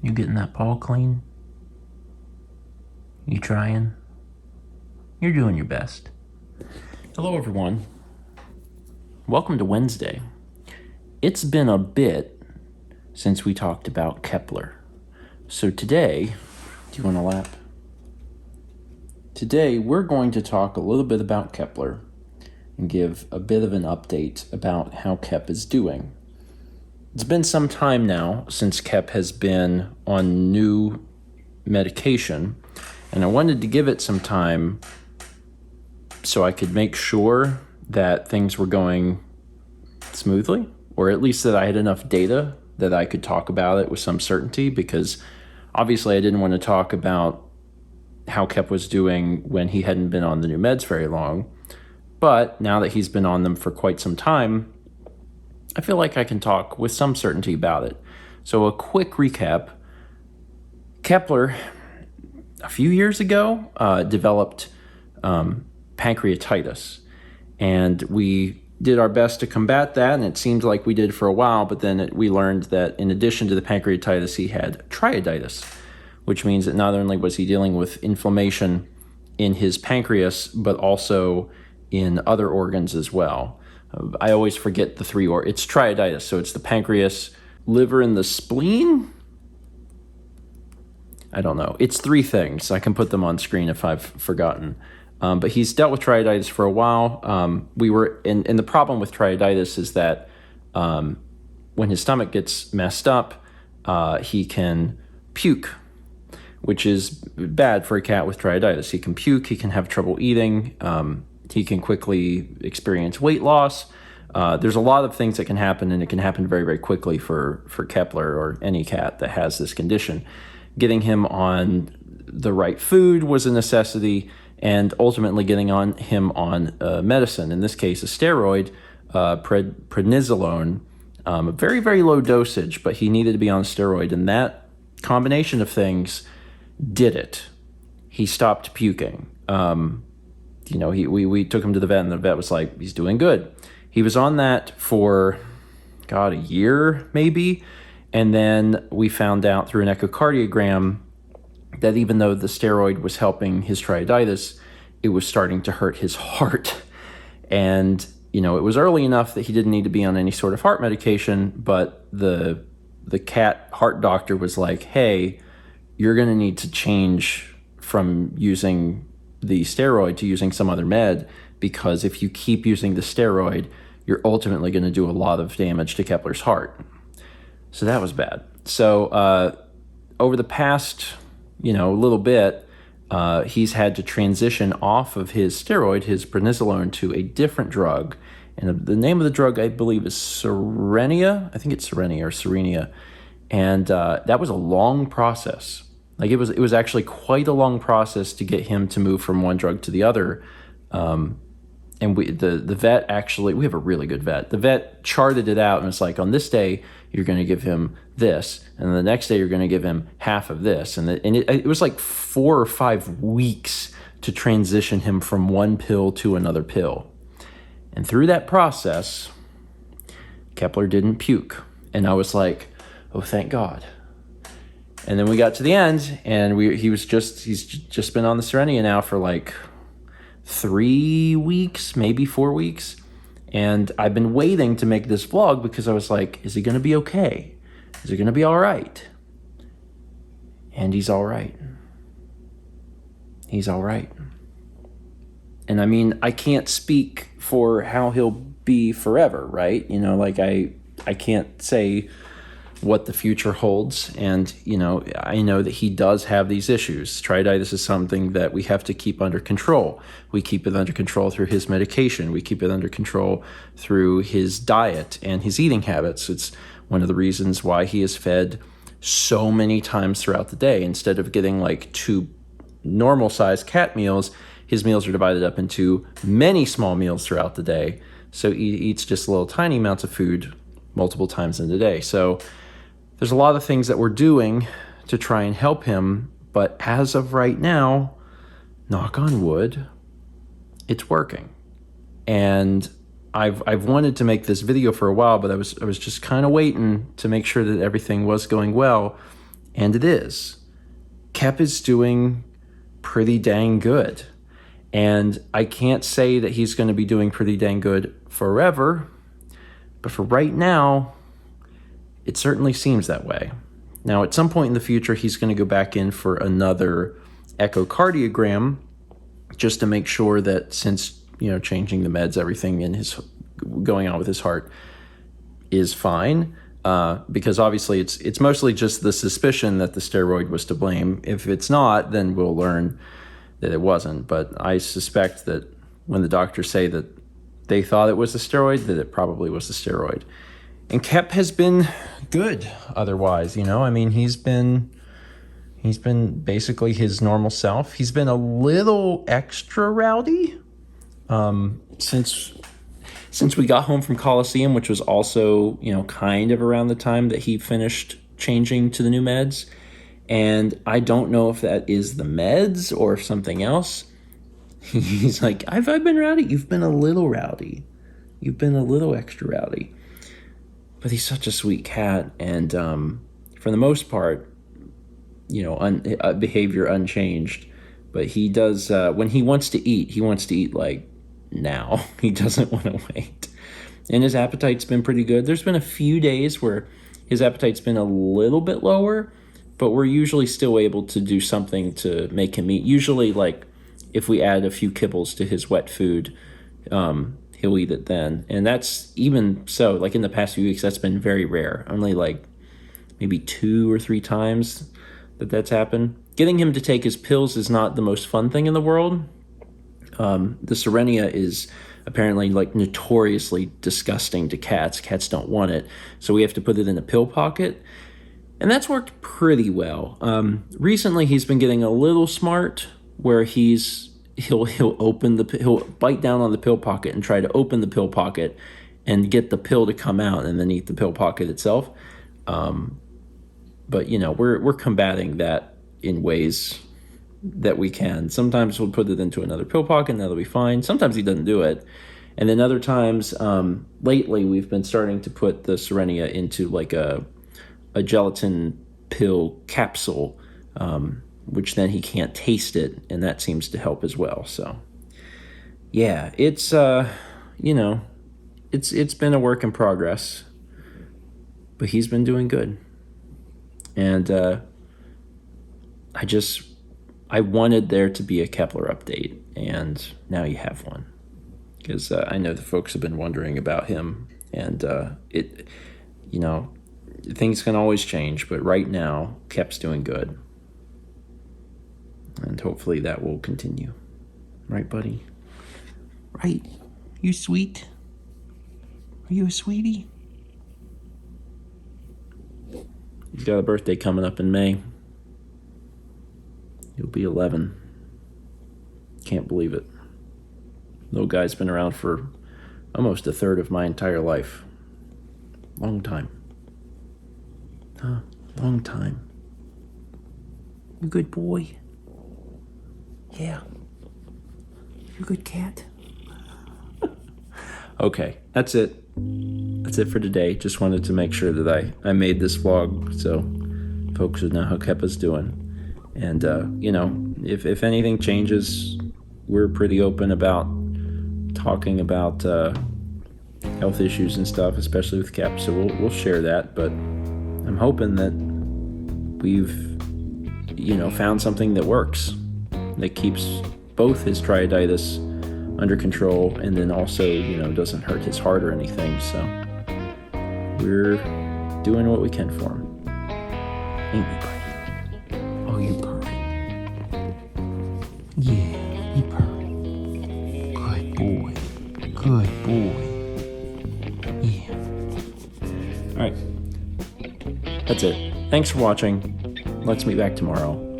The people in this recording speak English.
You getting that paw clean? You trying? You're doing your best. Hello, everyone. Welcome to Wednesday. It's been a bit since we talked about Kepler. So today, do you want to lap? Today, we're going to talk a little bit about Kepler and give a bit of an update about how Kep is doing. It's been some time now since Kep has been on new medication, and I wanted to give it some time so I could make sure that things were going smoothly, or at least that I had enough data that I could talk about it with some certainty, because obviously I didn't want to talk about how Kep was doing when he hadn't been on the new meds very long. But now that he's been on them for quite some time, I feel like I can talk with some certainty about it. So a quick recap. Kepler, a few years ago, developed pancreatitis. And we did our best to combat that, and it seemed like we did for a while, but then we learned that in addition to the pancreatitis, he had triaditis, which means that not only was he dealing with inflammation in his pancreas, but also in other organs as well. I always forget the three, or it's triaditis, so it's the pancreas, liver, and the spleen? I don't know. It's three things. I can put them on screen if I've forgotten. But he's dealt with triaditis for a while. And the problem with triaditis is that when his stomach gets messed up, he can puke, which is bad for a cat with triaditis. He can puke, he can have trouble eating, he can quickly experience weight loss. There's a lot of things that can happen, and it can happen very, very quickly for Kepler or any cat that has this condition. Getting him on the right food was a necessity, and ultimately getting him on medicine, in this case a steroid, prednisolone, a very, very low dosage, but he needed to be on a steroid, and that combination of things did it. He stopped puking. We took him to the vet, and the vet was like, he's doing good. He was on that for, a year maybe, and then we found out through an echocardiogram that even though the steroid was helping his triaditis, it was starting to hurt his heart. And, it was early enough that he didn't need to be on any sort of heart medication, but the cat heart doctor was like, hey, you're going to need to change from using the steroid to using some other med, because if you keep using the steroid, you're ultimately going to do a lot of damage to Kepler's heart. So that was bad. So over the past, little bit, he's had to transition off of his steroid, his prednisolone, to a different drug. And the name of the drug, I believe, is Serenia. I think it's Serenia or Serenia. And that was a long process. Like it was actually quite a long process to get him to move from one drug to the other. And the vet actually, we have a really good vet. The vet charted it out, and it's like, on this day, you're going to give him this, and the next day you're going to give him half of this. And it was like 4 or 5 weeks to transition him from one pill to another pill. And through that process, Kepler didn't puke. And I was like, oh, thank God. And then we got to the end, and he's just been on the Serenia now for like 3 weeks, maybe 4 weeks. And I've been waiting to make this vlog because I was like, is he going to be okay? Is he going to be all right? And he's all right. He's all right. And I mean, I can't speak for how he'll be forever, right? I can't say what the future holds. And, I know that he does have these issues. Triaditis is something that we have to keep under control. We keep it under control through his medication. We keep it under control through his diet and his eating habits. It's one of the reasons why he is fed so many times throughout the day. Instead of getting like 2 normal-sized cat meals, his meals are divided up into many small meals throughout the day. So he eats just little tiny amounts of food multiple times in the day. So there's a lot of things that we're doing to try and help him, but as of right now, knock on wood, it's working. And I've wanted to make this video for a while, but I was just kind of waiting to make sure that everything was going well. And it is. Kep is doing pretty dang good. And I can't say that he's going to be doing pretty dang good forever, but for right now, it certainly seems that way. Now, at some point in the future, he's going to go back in for another echocardiogram just to make sure that since, changing the meds, everything in his going on with his heart is fine. Because obviously it's mostly just the suspicion that the steroid was to blame. If it's not, then we'll learn that it wasn't. But I suspect that when the doctors say that they thought it was the steroid, that it probably was the steroid. And Kep has been good otherwise, I mean, he's been basically his normal self. He's been a little extra rowdy since we got home from Coliseum, which was also, kind of around the time that he finished changing to the new meds. And I don't know if that is the meds or something else. He's like, I've been rowdy. You've been a little rowdy. You've been a little extra rowdy. But he's such a sweet cat. And for the most part, behavior unchanged. But he does, when he wants to eat like now. He doesn't want to wait. And his appetite's been pretty good. There's been a few days where his appetite's been a little bit lower, but we're usually still able to do something to make him eat. Usually, like, if we add a few kibbles to his wet food, he'll eat it then. And that's even so, like in the past few weeks, that's been very rare. Only like maybe 2 or 3 times that's happened. Getting him to take his pills is not the most fun thing in the world. The Serenia is apparently like notoriously disgusting to cats. Cats don't want it. So we have to put it in a pill pocket. And that's worked pretty well. Recently he's been getting a little smart where he'll bite down on the pill pocket and try to open the pill pocket and get the pill to come out and then eat the pill pocket itself. But we're combating that in ways that we can. Sometimes we'll put it into another pill pocket and that'll be fine. Sometimes he doesn't do it. And then other times, lately we've been starting to put the Serenia into like a gelatin pill capsule, which then he can't taste it, and that seems to help as well. So yeah, it's it's been a work in progress, but he's been doing good. And I wanted there to be a Kepler update, and now you have one. Because I know the folks have been wondering about him, and things can always change, but right now, Kep's doing good. And hopefully that will continue. Right, buddy? Right? You sweet? Are you a sweetie? He's got a birthday coming up in May. He'll be 11. Can't believe it. Little guy's been around for almost a third of my entire life. Long time. Long time. You good boy? Yeah. You a good cat? Okay, that's it. That's it for today. Just wanted to make sure that I made this vlog so folks would know how Keppa's doing. And, if anything changes, we're pretty open about talking about health issues and stuff, especially with Kep. So we'll share that. But I'm hoping that we've, found something that works, that keeps both his triaditis under control and then also, doesn't hurt his heart or anything. So we're doing what we can for him. Ain't we, buddy? Oh, you purring. Yeah, you purring. Good boy. Good boy. Yeah. All right. That's it. Thanks for watching. Let's meet back tomorrow.